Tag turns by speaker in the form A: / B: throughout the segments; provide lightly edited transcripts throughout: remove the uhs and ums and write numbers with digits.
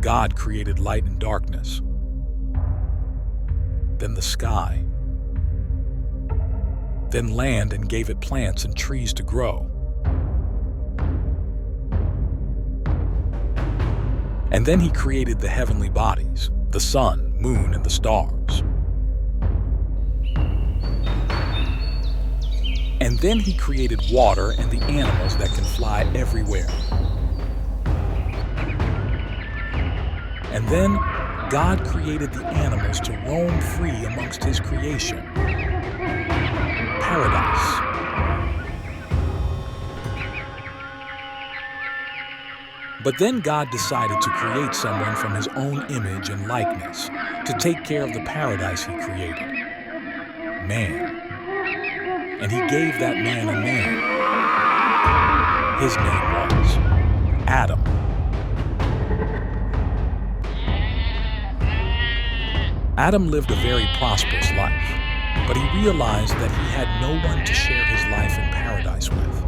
A: God created light and darkness, then the sky, then land and gave it plants and trees to grow. And then he created the heavenly bodies, the sun, moon, and the stars. And then he created water and the animals that can fly everywhere. And then God created the animals to roam free amongst his creation. Paradise. But then God decided to create someone from his own image and likeness to take care of the paradise he created. Man. And he gave that man a name. His name was Adam. Adam lived a very prosperous life, but he realized that he had no one to share his life in paradise with.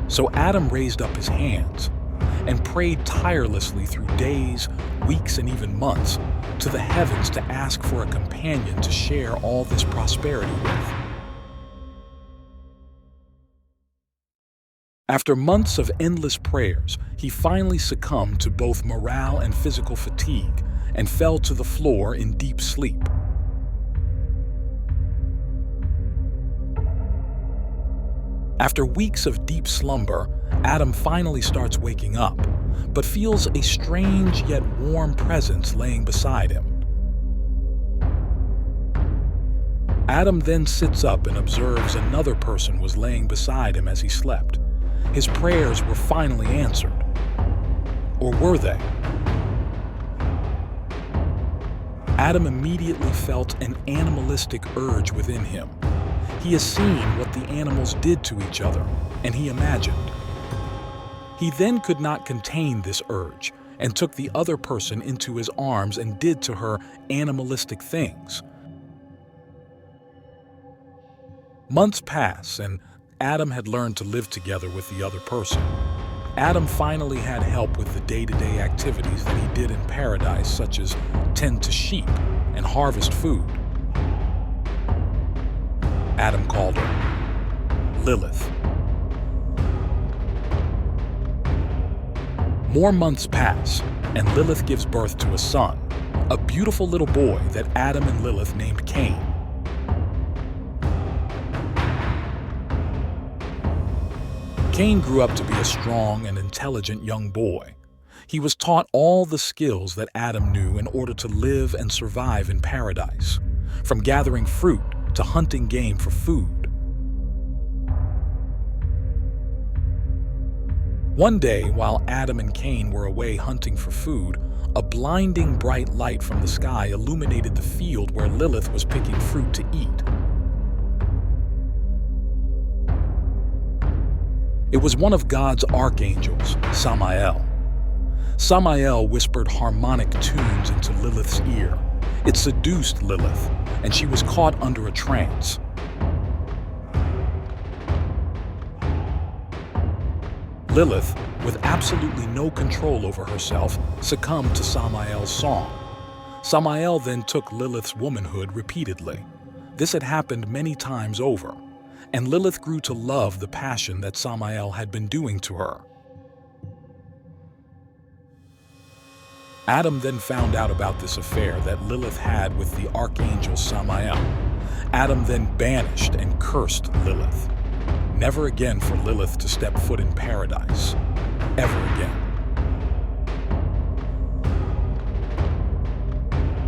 A: So Adam raised up his hands and prayed tirelessly through days, weeks, and even months to the heavens to ask for a companion to share all this prosperity with. After months of endless prayers, he finally succumbed to both morale and physical fatigue and fell to the floor in deep sleep. After weeks of deep slumber, Adam finally starts waking up, but feels a strange yet warm presence laying beside him. Adam then sits up and observes another person was laying beside him as he slept. His prayers were finally answered. Or were they? Adam immediately felt an animalistic urge within him. He has seen what the animals did to each other, and he imagined. He then could not contain this urge and took the other person into his arms and did to her animalistic things. Months pass, and Adam had learned to live together with the other person. Adam finally had help with the day-to-day activities that he did in paradise, such as tend to sheep and harvest food. Adam called her Lilith. More months pass, and Lilith gives birth to a son, a beautiful little boy that Adam and Lilith named Cain. Cain grew up to be a strong and intelligent young boy. He was taught all the skills that Adam knew in order to live and survive in paradise, from gathering fruit to hunting game for food. One day, while Adam and Cain were away hunting for food, a blinding bright light from the sky illuminated the field where Lilith was picking fruit to eat. It was one of God's archangels, Samael. Samael whispered harmonic tunes into Lilith's ear. It seduced Lilith, and she was caught under a trance. Lilith, with absolutely no control over herself, succumbed to Samael's song. Samael then took Lilith's womanhood repeatedly. This had happened many times over, and Lilith grew to love the passion that Samael had been doing to her. Adam then found out about this affair that Lilith had with the archangel Samael. Adam then banished and cursed Lilith. Never again for Lilith to step foot in paradise. Ever again.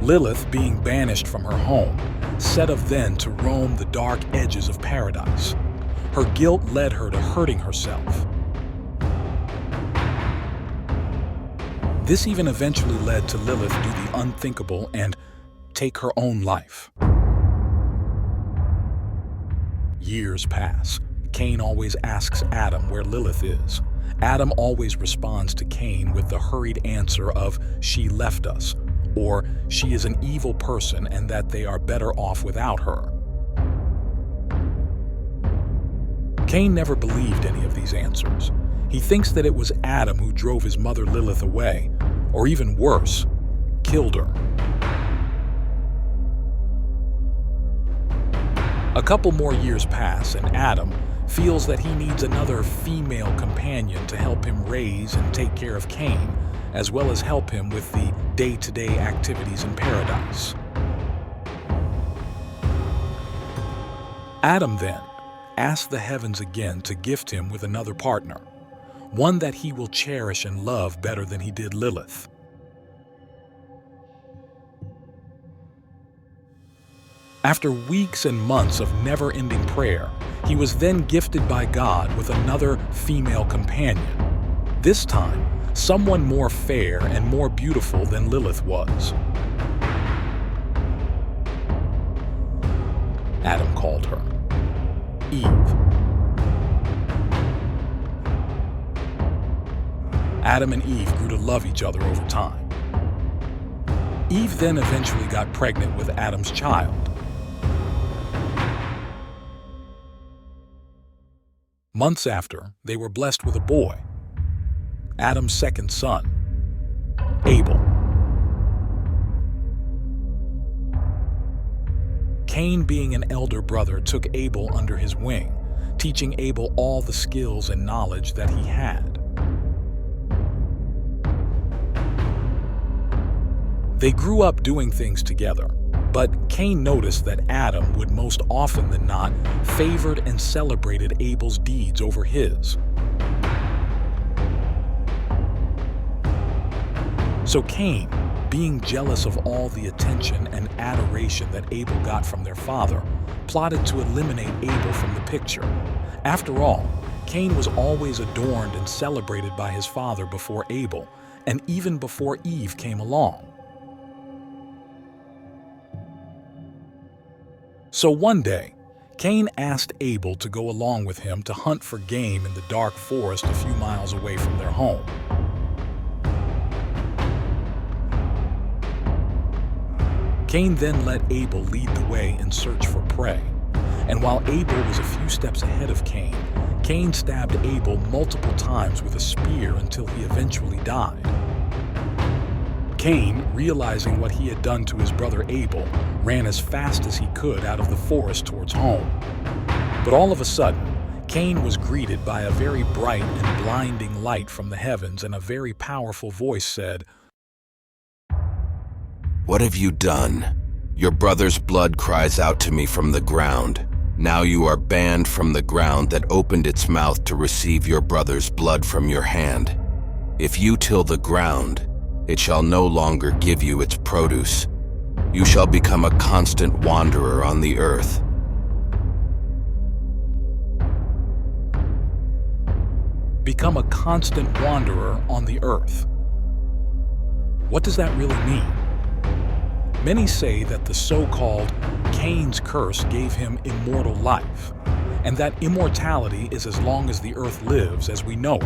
A: Lilith, being banished from her home, set off then to roam the dark edges of paradise. Her guilt led her to hurting herself. This even eventually led to Lilith do the unthinkable and take her own life. Years pass. Cain always asks Adam where Lilith is. Adam always responds to Cain with the hurried answer of, "She left us," or "She is an evil person and that they are better off without her." Cain never believed any of these answers. He thinks that it was Adam who drove his mother Lilith away, or even worse, killed her. A couple more years pass, and Adam feels that he needs another female companion to help him raise and take care of Cain, as well as help him with the day-to-day activities in paradise. Adam then asks the heavens again to gift him with another partner, one that he will cherish and love better than he did Lilith. After weeks and months of never-ending prayer, he was then gifted by God with another female companion. This time, someone more fair and more beautiful than Lilith was. Adam called her Eve. Adam and Eve grew to love each other over time. Eve then eventually got pregnant with Adam's child. Months after, they were blessed with a boy, Adam's second son, Abel. Cain, being an elder brother, took Abel under his wing, teaching Abel all the skills and knowledge that he had. They grew up doing things together, but Cain noticed that Adam would most often than not favored and celebrated Abel's deeds over his. So Cain, being jealous of all the attention and adoration that Abel got from their father, plotted to eliminate Abel from the picture. After all, Cain was always adorned and celebrated by his father before Abel, and even before Eve came along. So one day, Cain asked Abel to go along with him to hunt for game in the dark forest a few miles away from their home. Cain then let Abel lead the way in search for prey, and while Abel was a few steps ahead of Cain, Cain stabbed Abel multiple times with a spear until he eventually died. Cain, realizing what he had done to his brother Abel, ran as fast as he could out of the forest towards home. But all of a sudden, Cain was greeted by a very bright and blinding light from the heavens, and a very powerful voice said,
B: "What have you done? Your brother's blood cries out to me from the ground. Now you are banned from the ground that opened its mouth to receive your brother's blood from your hand. If you till the ground, it shall no longer give you its produce. You shall become a constant wanderer on the earth."
A: Become a constant wanderer on the earth. What does that really mean? Many say that the so-called Cain's curse gave him immortal life, and that immortality is as long as the earth lives as we know it.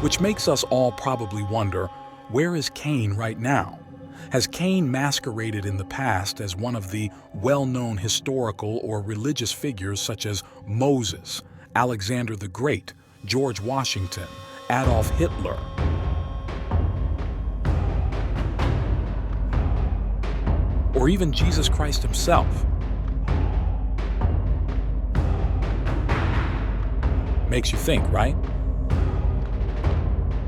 A: Which makes us all probably wonder, where is Cain right now? Has Cain masqueraded in the past as one of the well-known historical or religious figures such as Moses, Alexander the Great, George Washington, Adolf Hitler? Or even Jesus Christ himself? Makes you think, right?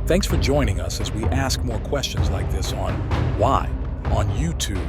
A: Thanks for joining us as we ask more questions like this on Why on YouTube.